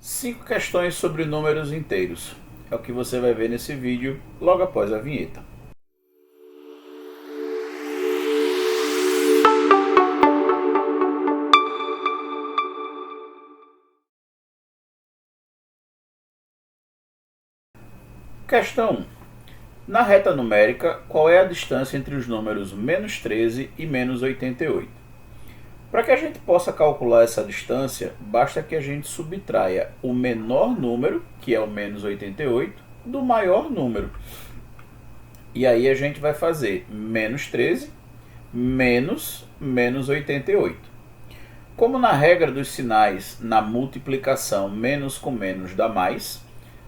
5 questões sobre números inteiros. É o que você vai ver nesse vídeo logo após a vinheta. Questão 1. Na reta numérica, qual é a distância entre os números menos 13 e menos 88? Para que a gente possa calcular essa distância, basta que a gente subtraia o menor número, que é o menos 88, do maior número. E aí a gente vai fazer menos 13 menos menos 88. Como na regra dos sinais, na multiplicação, menos com menos dá mais,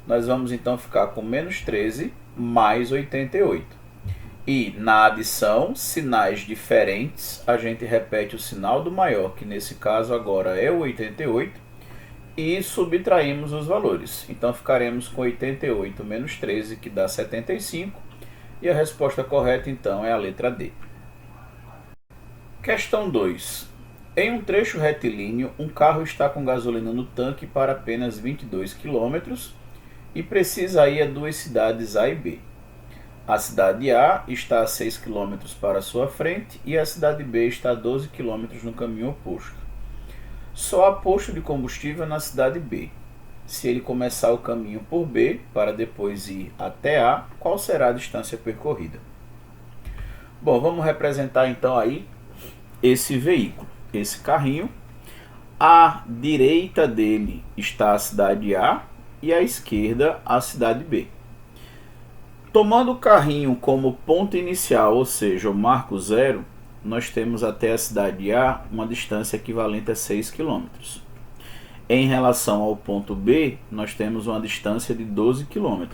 nós vamos então ficar com menos 13 mais 88. E na adição, sinais diferentes, a gente repete o sinal do maior, que nesse caso agora é o 88, e subtraímos os valores. Então ficaremos com 88 menos 13, que dá 75, e a resposta correta então é a letra D. Questão 2. Em um trecho retilíneo, um carro está com gasolina no tanque para apenas 22 km e precisa ir a duas cidades A e B. A cidade A está a 6 km para sua frente e a cidade B está a 12 km no caminho oposto. Só há posto de combustível na cidade B. Se ele começar o caminho por B, para depois ir até A, qual será a distância percorrida? Bom, vamos representar então aí esse veículo, esse carrinho. À direita dele está a cidade A e à esquerda a cidade B. Tomando o carrinho como ponto inicial, ou seja, o marco zero, nós temos até a cidade A uma distância equivalente a 6 km. Em relação ao ponto B, nós temos uma distância de 12 km.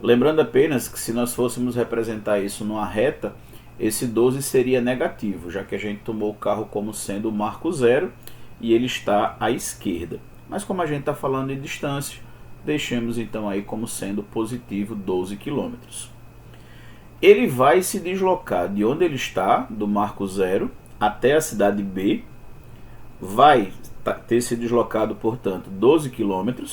Lembrando apenas que se nós fôssemos representar isso numa reta, esse 12 seria negativo, já que a gente tomou o carro como sendo o marco zero e ele está à esquerda. Mas como a gente está falando de distância, deixemos então aí como sendo positivo 12 km. Ele vai se deslocar de onde ele está, do marco zero, até a cidade B, vai ter se deslocado, portanto, 12 km,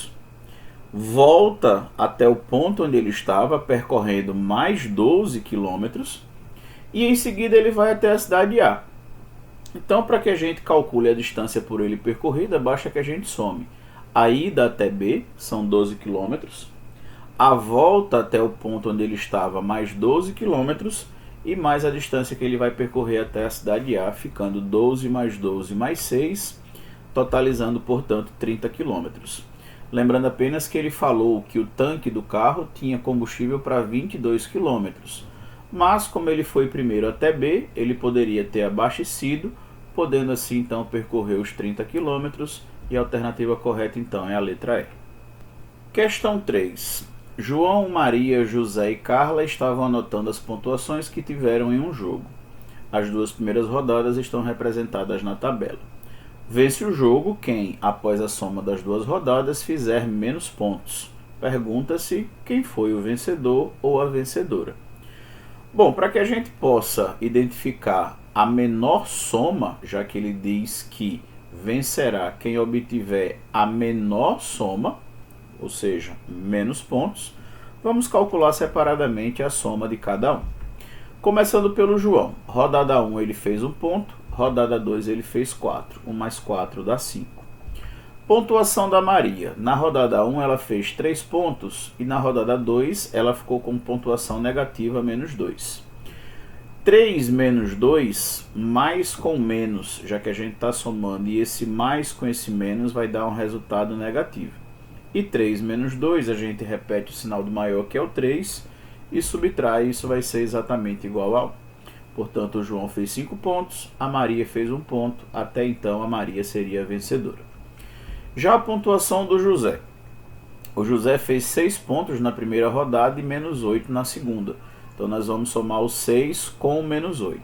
volta até o ponto onde ele estava, percorrendo mais 12 km, e em seguida ele vai até a cidade A. Então, para que a gente calcule a distância por ele percorrida, basta que a gente some. A ida até B são 12 km, a volta até o ponto onde ele estava mais 12 km e mais a distância que ele vai percorrer até a cidade A, ficando 12 mais 12 mais 6, totalizando, portanto, 30 km. Lembrando apenas que ele falou que o tanque do carro tinha combustível para 22 km, mas como ele foi primeiro até B, ele poderia ter abastecido, podendo assim então percorrer os 30 km, e a alternativa correta então é a letra E. Questão 3. João, Maria, José e Carla estavam anotando as pontuações que tiveram em um jogo. As duas primeiras rodadas estão representadas na tabela. Vence o jogo quem, após a soma das duas rodadas, fizer menos pontos. Pergunta-se quem foi o vencedor ou a vencedora. Bom, para que a gente possa identificar a menor soma, já que ele diz que vencerá quem obtiver a menor soma, ou seja, menos pontos, vamos calcular separadamente a soma de cada um. Começando pelo João. Rodada 1 ele fez 1 ponto, rodada 2 ele fez 4. 1 mais 4 dá 5. Pontuação da Maria. Na rodada 1 ela fez 3 pontos e na rodada 2 ela ficou com pontuação negativa, menos 2. 3 menos 2, mais com menos, já que a gente está somando, e esse mais com esse menos vai dar um resultado negativo. E 3 menos 2, a gente repete o sinal do maior, que é o 3, e subtrai, isso vai ser exatamente igual a 1. Portanto, o João fez 5 pontos, a Maria fez 1 ponto, até então a Maria seria a vencedora. Já a pontuação do José. O José fez 6 pontos na primeira rodada e menos 8 na segunda. Então, nós vamos somar o 6 com o menos 8.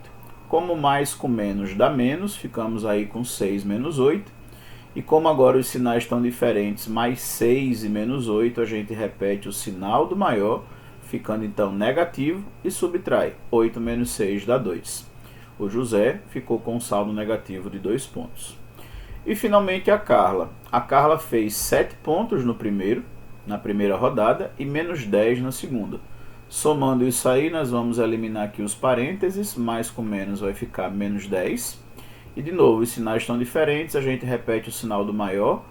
Como mais com menos dá menos, ficamos aí com 6 menos 8. E como agora os sinais estão diferentes, mais 6 e menos 8, a gente repete o sinal do maior, ficando então negativo, e subtrai. 8 menos 6 dá 2. O José ficou com um saldo negativo de 2 pontos. E finalmente a Carla. A Carla fez 7 pontos na primeira rodada e menos 10 na segunda. Somando isso aí, nós vamos eliminar aqui os parênteses, mais com menos vai ficar menos 10. E de novo, os sinais estão diferentes, a gente repete o sinal do maior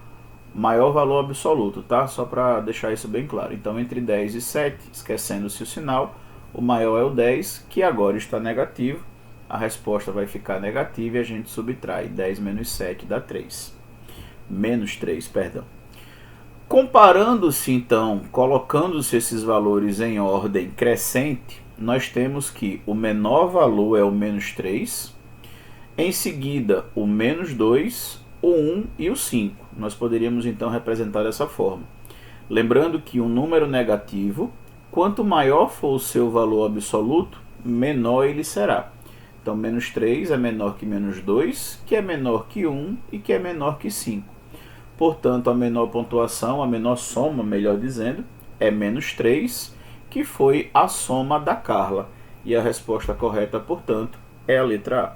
valor absoluto, tá? Só para deixar isso bem claro. Então, entre 10 e 7, esquecendo-se o sinal, o maior é o 10, que agora está negativo. A resposta vai ficar negativa e a gente subtrai. 10 menos 7 dá 3. Menos 3, perdão. Comparando-se, então, colocando-se esses valores em ordem crescente, nós temos que o menor valor é o menos 3, em seguida o menos 2, o 1 e o 5. Nós poderíamos, então, representar dessa forma. Lembrando que um número negativo, quanto maior for o seu valor absoluto, menor ele será. Então, menos 3 é menor que menos 2, que é menor que 1 e que é menor que 5. Portanto, a menor pontuação, a menor soma, melhor dizendo, é menos 3, que foi a soma da Carla. E a resposta correta, portanto, é a letra A.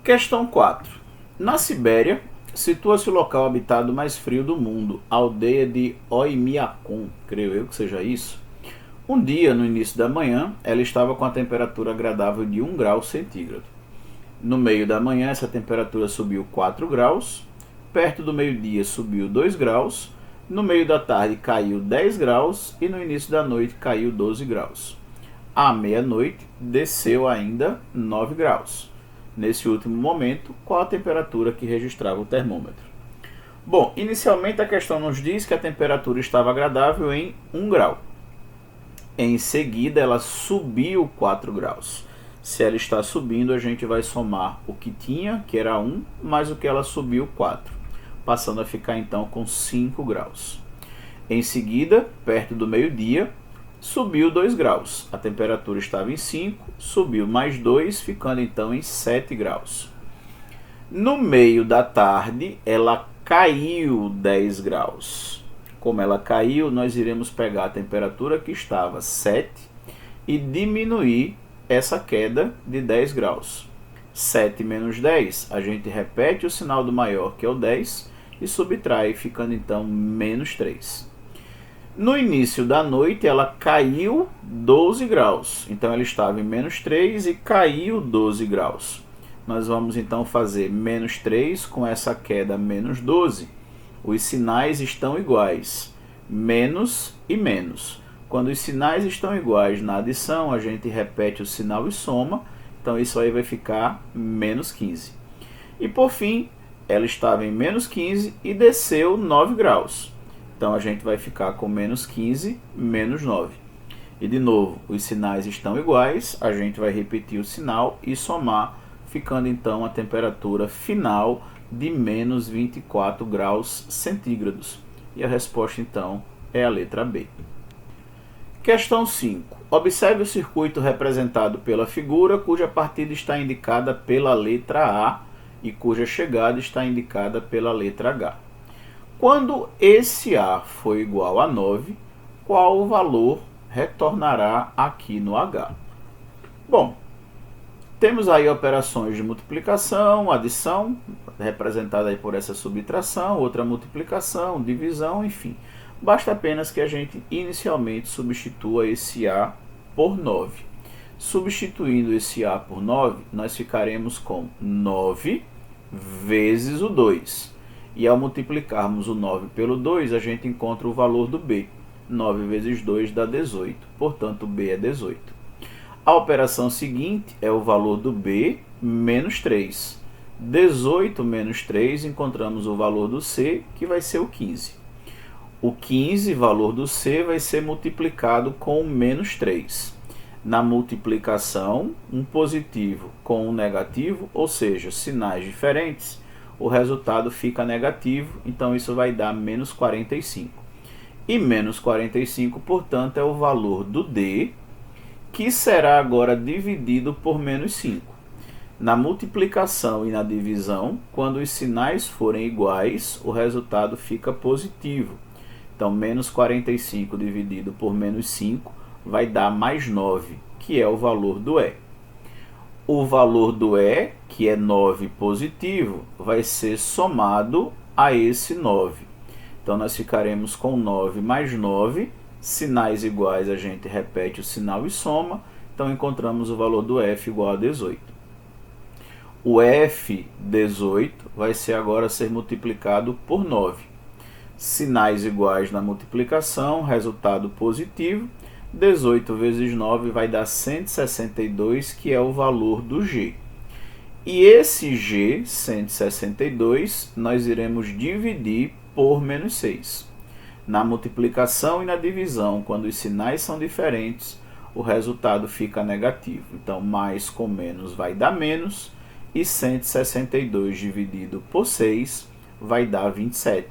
Questão 4. Na Sibéria, situa-se o local habitado mais frio do mundo, a aldeia de Oymyakon, creio eu que seja isso. Um dia, no início da manhã, ela estava com a temperatura agradável de 1 grau centígrado. No meio da manhã, essa temperatura subiu 4 graus, perto do meio-dia subiu 2 graus, no meio da tarde caiu 10 graus e no início da noite caiu 12 graus. À meia-noite, desceu ainda 9 graus. Nesse último momento, qual a temperatura que registrava o termômetro? Bom, inicialmente a questão nos diz que a temperatura estava agradável em 1 grau. Em seguida, ela subiu 4 graus. Se ela está subindo, a gente vai somar o que tinha, que era 1, mais o que ela subiu, 4, passando a ficar então com 5 graus. Em seguida, perto do meio-dia, subiu 2 graus. A temperatura estava em 5, subiu mais 2, ficando então em 7 graus. No meio da tarde, ela caiu 10 graus. Como ela caiu, nós iremos pegar a temperatura que estava 7 e diminuir essa queda de 10 graus. 7 menos 10, a gente repete o sinal do maior, que é o 10, e subtrai, ficando então menos 3. No início da noite, ela caiu 12 graus. Então, ela estava em menos 3 e caiu 12 graus. Nós vamos então fazer menos 3 com essa queda menos 12. Os sinais estão iguais, menos e menos. Quando os sinais estão iguais na adição, a gente repete o sinal e soma. Então, isso aí vai ficar menos 15. E, por fim, ela estava em menos 15 e desceu 9 graus. Então, a gente vai ficar com menos 15, menos 9. E, de novo, os sinais estão iguais. A gente vai repetir o sinal e somar, ficando, então, a temperatura final de menos 24 graus centígrados. E a resposta, então, é a letra B. Questão 5. Observe o circuito representado pela figura, cuja partida está indicada pela letra A e cuja chegada está indicada pela letra H. Quando esse A for igual a 9, qual o valor retornará aqui no H? Bom, temos aí operações de multiplicação, adição, representada aí por essa subtração, outra multiplicação, divisão, enfim. Basta apenas que a gente inicialmente substitua esse A por 9. Substituindo esse A por 9, nós ficaremos com 9 vezes o 2. E ao multiplicarmos o 9 pelo 2, a gente encontra o valor do B. 9 vezes 2 dá 18, portanto, B é 18. A operação seguinte é o valor do B menos 3. 18 menos 3, encontramos o valor do C, que vai ser o 15. O 15, valor do C, vai ser multiplicado com o menos 3. Na multiplicação, um positivo com um negativo, ou seja, sinais diferentes, o resultado fica negativo, então isso vai dar menos 45. E menos 45, portanto, é o valor do D, que será agora dividido por menos 5. Na multiplicação e na divisão, quando os sinais forem iguais, o resultado fica positivo. Então, menos 45 dividido por menos 5 vai dar mais 9, que é o valor do E. o valor do E, que é 9 positivo, vai ser somado a esse 9. Então, nós ficaremos com 9 mais 9, sinais iguais, a gente repete o sinal e soma, então encontramos o valor do F igual a 18. O F18 vai ser agora ser multiplicado por 9. Sinais iguais na multiplicação, resultado positivo, 18 vezes 9 vai dar 162, que é o valor do G. E esse G, 162, nós iremos dividir por menos 6. Na multiplicação e na divisão, quando os sinais são diferentes, o resultado fica negativo. Então, mais com menos vai dar menos, e 162 dividido por 6 vai dar 27,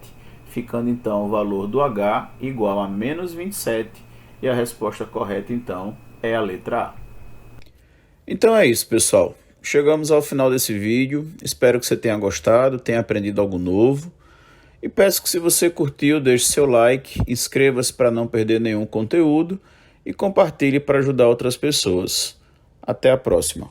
ficando então o valor do H igual a menos 27, e a resposta correta então é a letra A. Então é isso, pessoal. Chegamos ao final desse vídeo, espero que você tenha gostado, tenha aprendido algo novo, e peço que, se você curtiu, deixe seu like, inscreva-se para não perder nenhum conteúdo e compartilhe para ajudar outras pessoas. Até a próxima.